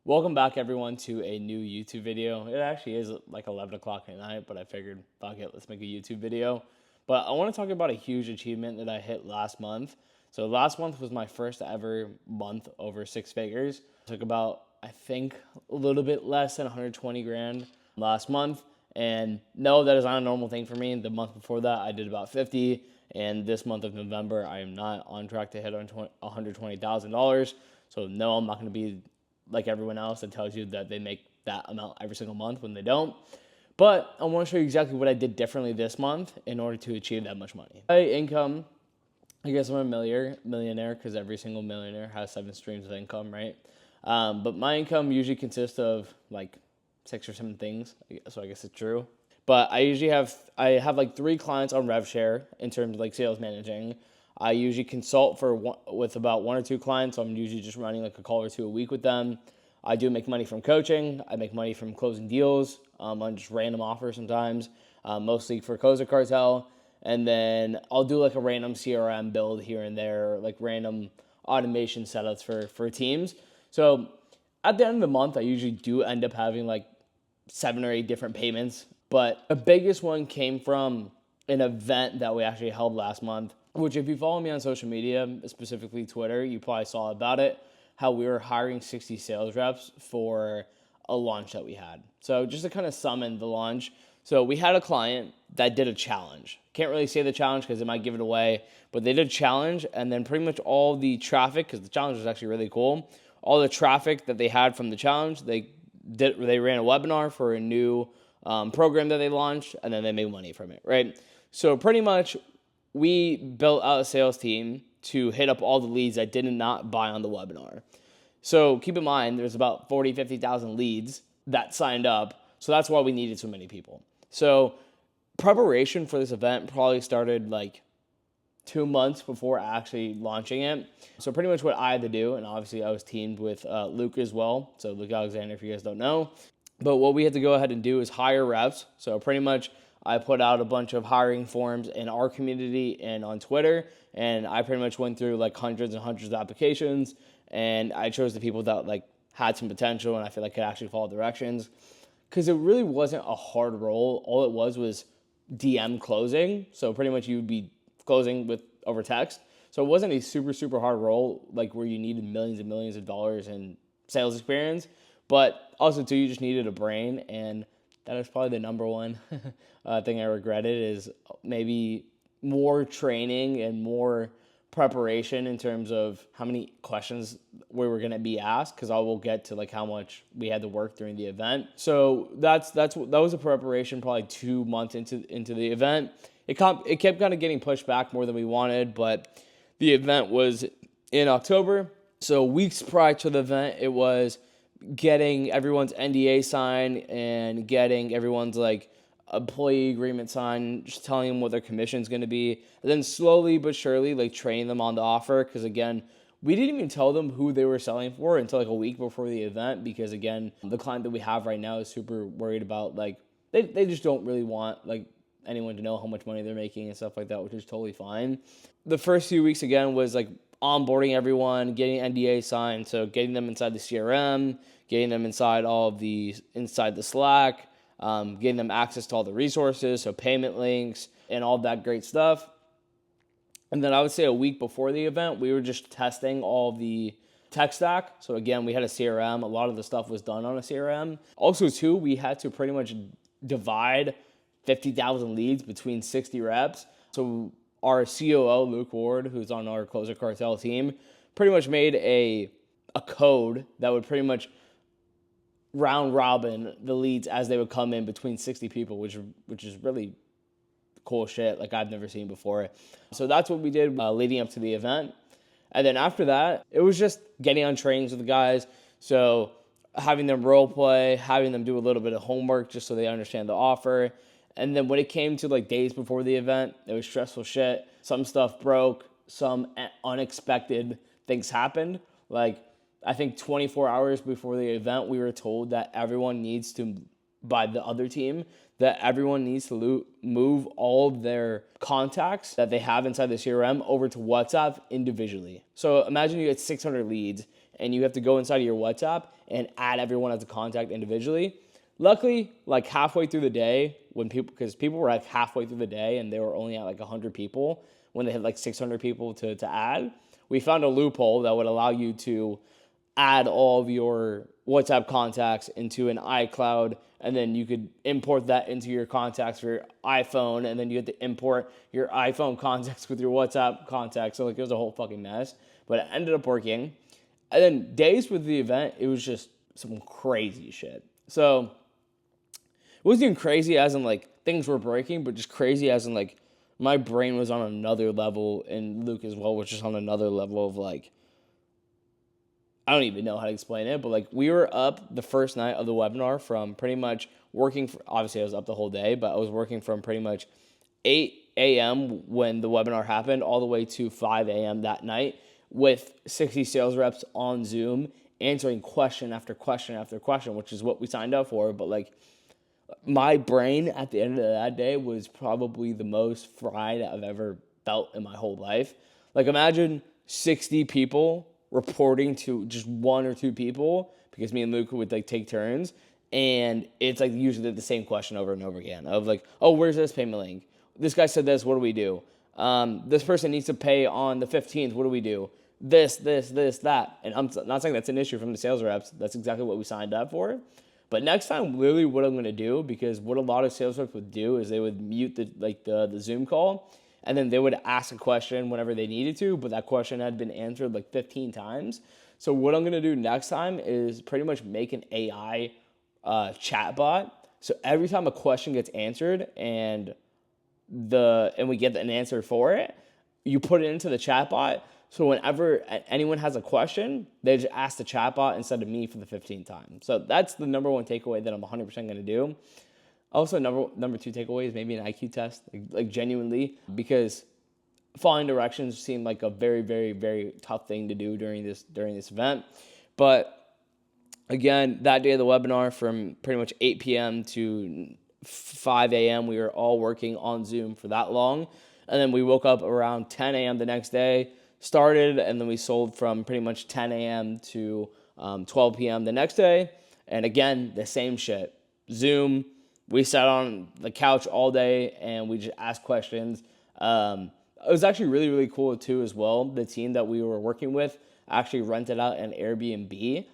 Welcome back, everyone, to a new YouTube video. It actually is like 11 o'clock at night, but I figured, fuck it, let's make a YouTube video. But I want to talk about a huge achievement that I hit last month. So last month was my first ever month over six figures. It took about, I think, a little bit less than 120 grand last month. And no, that is not a normal thing for me. The month before that, I did about 50. And this month of November, I am not on track to hit $120,000. So no, I'm not going to be like everyone else that tells you that they make that amount every single month when they don't. But I want to show you exactly what I did differently this month in order to achieve that much money. My income, I guess I'm a millionaire because every single millionaire has 7 streams of income, right? But my income usually consists of like 6 or 7 things, so I guess it's true. But I have like 3 clients on RevShare in terms of like sales managing. I usually consult with about 1 or 2 clients, so I'm usually just running like a call or 2 a week with them. I do make money from coaching. I make money from closing deals on just random offers sometimes, mostly for Closer Cartel. And then I'll do like a random CRM build here and there, like random automation setups for teams. So at the end of the month, I usually do end up having like 7 or 8 different payments. But the biggest one came from an event that we actually held last month, which if you follow me on social media, specifically Twitter, you probably saw about it, how we were hiring 60 sales reps for a launch that we had. So just to kind of summon the launch. So we had a client that did a challenge. Can't really say the challenge because it might give it away, but they did a challenge, and then pretty much all the traffic, because the challenge was actually really cool, all the traffic that they had from the challenge, they ran a webinar for a new program that they launched, and then they made money from it, right? So pretty much we built out a sales team to hit up all the leads that did not buy on the webinar. So keep in mind, there's about 40, 50,000 leads that signed up. So that's why we needed so many people. So preparation for this event probably started like 2 months before actually launching it. So pretty much what I had to do, and obviously I was teamed with Luke as well. So Luke Alexander, if you guys don't know. But what we had to go ahead and do is hire reps. So pretty much I put out a bunch of hiring forms in our community and on Twitter, and I pretty much went through like hundreds and hundreds of applications, and I chose the people that like had some potential and I feel like could actually follow directions, because it really wasn't a hard role. All it was DM closing. So pretty much you would be closing with over text. So it wasn't a super hard role like where you needed millions and millions of dollars in sales experience, but also too, you just needed a brain. And that is probably the number one thing I regretted, is maybe more training and more preparation in terms of how many questions we were going to be asked, because I will get to like how much we had to work during the event. So that was a preparation probably 2 months into the event. It kept kind of getting pushed back more than we wanted, but the event was in October. So weeks prior to the event, it was getting everyone's NDA signed and getting everyone's like employee agreement signed, just telling them what their commission is going to be, and then slowly but surely like training them on the offer. Because again, we didn't even tell them who they were selling for until like a week before the event, because again, the client that we have right now is super worried about like they just don't really want like anyone to know how much money they're making and stuff like that, which is totally fine. The first few weeks again was like onboarding everyone, getting NDA signed, so getting them inside the CRM, getting them inside the Slack, getting them access to all the resources, so payment links and all that great stuff. And then I would say a week before the event, we were just testing all the tech stack. So again, we had a CRM. A lot of the stuff was done on a CRM. Also too, we had to pretty much divide 50,000 leads between 60 reps. So our COO, Luke Ward, who's on our Closer Cartel team, pretty much made a code that would pretty much round robin the leads as they would come in between 60 people, which is really cool shit like I've never seen before. So that's what we did leading up to the event. And then after that, it was just getting on trainings with the guys. So having them role play, having them do a little bit of homework just so they understand the offer. And then when it came to like days before the event, it was stressful shit. Some stuff broke, some unexpected things happened. Like I think 24 hours before the event, we were told that everyone needs to, by the other team, that everyone needs to move all of their contacts that they have inside the CRM over to WhatsApp individually. So imagine you get 600 leads and you have to go inside of your WhatsApp and add everyone as a contact individually. Luckily, like halfway through the day, because people were like halfway through the day and they were only at like 100 people when they had like 600 people to add, we found a loophole that would allow you to add all of your WhatsApp contacts into an iCloud, and then you could import that into your contacts for your iPhone, and then you had to import your iPhone contacts with your WhatsApp contacts. So like it was a whole fucking mess, but it ended up working. And then days with the event, it was just some crazy shit. So it wasn't even crazy as in like things were breaking, but just crazy as in like my brain was on another level, and Luke as well was just on another level of like, I don't even know how to explain it, but like we were up the first night of the webinar from pretty much working for, obviously I was up the whole day, but I was working from pretty much 8 a.m. when the webinar happened all the way to 5 a.m. that night with 60 sales reps on Zoom answering question after question after question, which is what we signed up for. But like my brain at the end of that day was probably the most fried I've ever felt in my whole life. Like imagine 60 people reporting to just one or two people, because me and Luke would like take turns, and it's like usually the same question over and over again of like, oh, where's this payment link? This guy said this, what do we do? This person needs to pay on the 15th, what do we do? This, that. And I'm not saying that's an issue from the sales reps. That's exactly what we signed up for. But next time, literally what I'm going to do, because what a lot of sales reps would do is they would mute the Zoom call, and then they would ask a question whenever they needed to, but that question had been answered like 15 times. So what I'm going to do next time is pretty much make an AI chatbot. So every time a question gets answered and we get an answer for it, you put it into the chatbot. So whenever anyone has a question, they just ask the chatbot instead of me for the 15th time. So that's the number one takeaway that I'm 100% going to do. Also, number two takeaway is maybe an IQ test, like genuinely, because following directions seemed like a very, very, very tough thing to do during this event. But again, that day of the webinar, from pretty much 8 p.m. to 5 a.m., we were all working on Zoom for that long. And then we woke up around 10 a.m. the next day, started, and then we sold from pretty much 10 a.m. to 12 p.m. the next day. And again, the same shit. Zoom. We sat on the couch all day and we just asked questions. It was actually really, really cool too as well. The team that we were working with actually rented out an Airbnb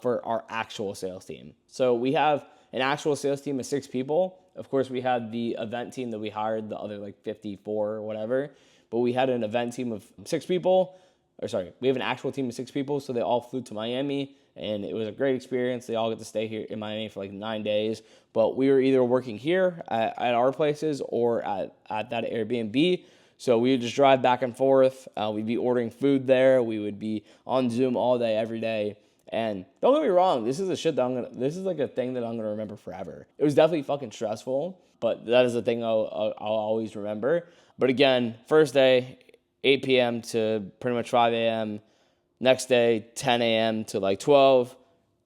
for our actual sales team. So we have an actual sales team of 6 people. Of course, we had the event team that we hired, the other like 54 or whatever. But we had an event team of 6 people. We have an actual team of 6 people. So they all flew to Miami. And it was a great experience. They all get to stay here in Miami for like 9 days. But we were either working here at our places or at that Airbnb. So we would just drive back and forth. We'd be ordering food there. We would be on Zoom all day, every day. And don't get me wrong, this is a thing that I'm gonna remember forever. It was definitely fucking stressful, but that is a thing I'll always remember. But again, first day, 8 p.m. to pretty much 5 a.m. Next day, 10 a.m. to like 12.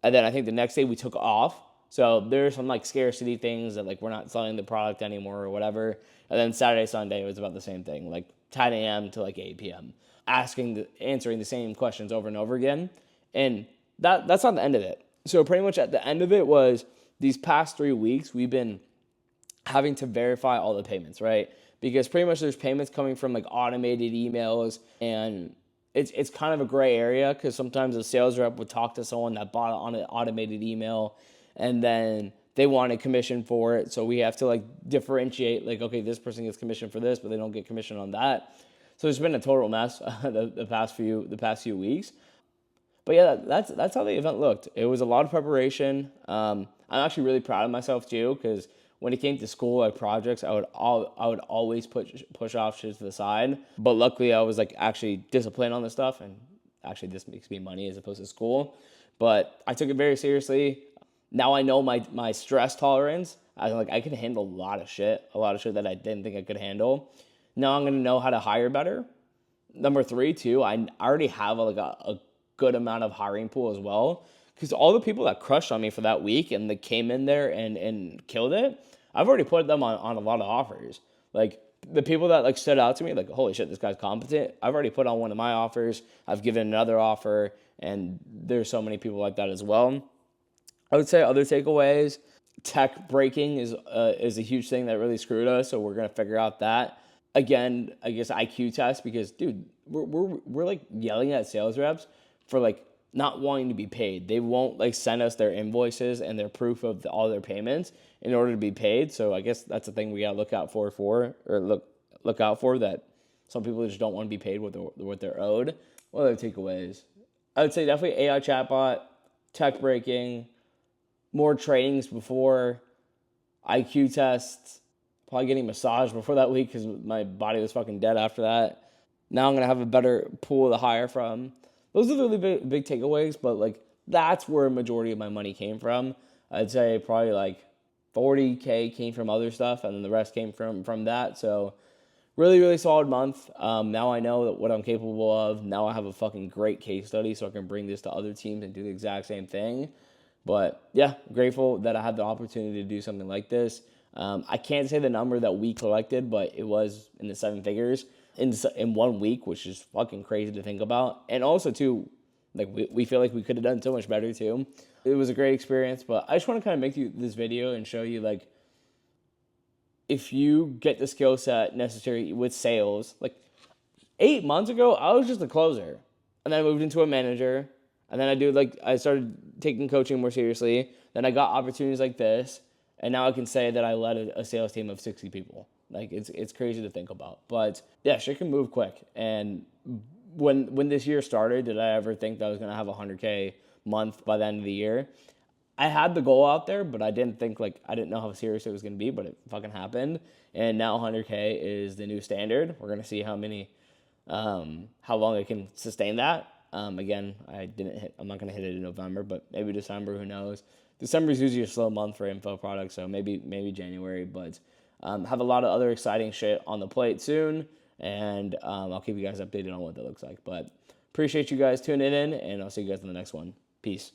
And then I think the next day we took off. So there's some like scarcity things that like we're not selling the product anymore or whatever. And then Saturday, Sunday was about the same thing, like 10 a.m. to like 8 p.m. Answering the same questions over and over again. And that's not the end of it. So pretty much at the end of it was these past 3 weeks, we've been having to verify all the payments, right? Because pretty much there's payments coming from like automated emails, and it's kind of a gray area because sometimes a sales rep would talk to someone that bought it on an automated email and then they wanted commission for it. So we have to like differentiate, like, okay, this person gets commission for this, but they don't get commission on that. So it's been a total mess the past few weeks. But yeah, that's how the event looked. It was a lot of preparation. I'm actually really proud of myself too, because when it came to school like projects, I would always push off shit to the side. But luckily, I was like actually disciplined on this stuff, and actually this makes me money as opposed to school. But I took it very seriously. Now I know my stress tolerance. I can handle a lot of shit that I didn't think I could handle. Now I'm gonna know how to hire better. Number 3 too, I already have a good amount of hiring pool as well. Because all the people that crushed on me for that week and that came in there and killed it, I've already put them on a lot of offers. Like the people that like stood out to me, like, holy shit, this guy's competent. I've already put on one of my offers. I've given another offer. And there's so many people like that as well. I would say other takeaways, tech breaking is a huge thing that really screwed us. So we're gonna figure out that. Again, I guess IQ test, because dude, we're like yelling at sales reps for like not wanting to be paid. They won't like send us their invoices and their proof of all their payments in order to be paid. So I guess that's the thing we gotta look out for, look out for, that some people just don't want to be paid what they're owed. What other takeaways? I would say definitely AI chatbot, tech breaking, more trainings before, IQ tests, probably getting massaged before that week because my body was fucking dead after that. Now I'm going to have a better pool to hire from. Those are the really big takeaways, but like that's where a majority of my money came from. I'd say probably like 40K came from other stuff, and then the rest came from that. So really, really solid month. Now I know that what I'm capable of. Now I have a fucking great case study, so I can bring this to other teams and do the exact same thing. But yeah, grateful that I had the opportunity to do something like this. I can't say the number that we collected, but it was in the seven figures in 1 week, which is fucking crazy to think about. And also, too, like we feel like we could have done so much better, too. It was a great experience, but I just want to kind of make you this video and show you, like, if you get the skill set necessary with sales, like 8 months ago, I was just a closer. And then I moved into a manager. And then I started taking coaching more seriously. Then I got opportunities like this. And now I can say that I led a sales team of 60 people. Like, it's crazy to think about. But yeah, shit can move quick. And when this year started, did I ever think that I was going to have a 100K month by the end of the year? I had the goal out there, but I didn't know how serious it was going to be, but it fucking happened. And now 100K is the new standard. We're going to see how long I can sustain that. Again, I'm not going to hit it in November, but maybe December, who knows. December is usually a slow month for info products, so maybe January, but have a lot of other exciting shit on the plate soon, and I'll keep you guys updated on what that looks like. But appreciate you guys tuning in, and I'll see you guys in the next one. Peace.